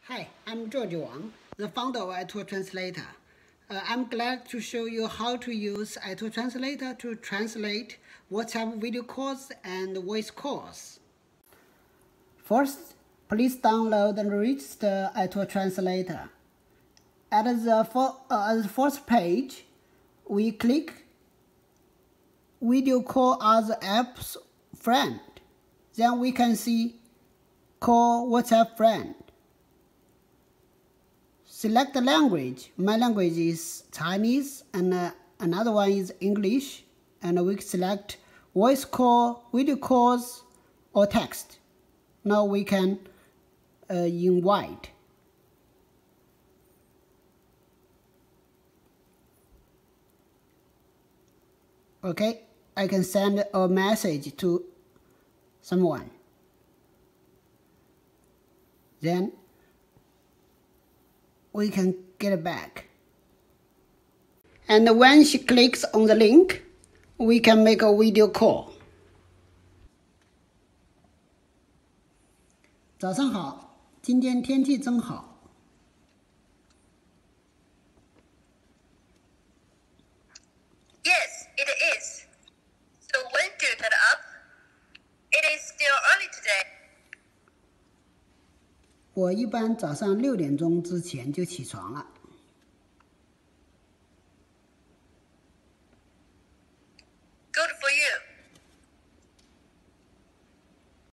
Hi, I'm George Wang, the founder of atau Translator. I'm glad to show you how to use atau Translator to translate WhatsApp video calls and voice calls. First, please download and register atau Translator. At the first page, we click Video Call as App's Friend. Then we can see Call WhatsApp Friend. Select the language. My language is Chinese and another one is English. And we select voice call, video calls, or text. Now we can invite. Okay, I can send a message to someone. Then we can get it back. And when she clicks on the link, we can make a video call. 早上好，今天天气真好。Yes, it is. So when do you get up? It is still early today. 我一般早上6点钟之前就起床了。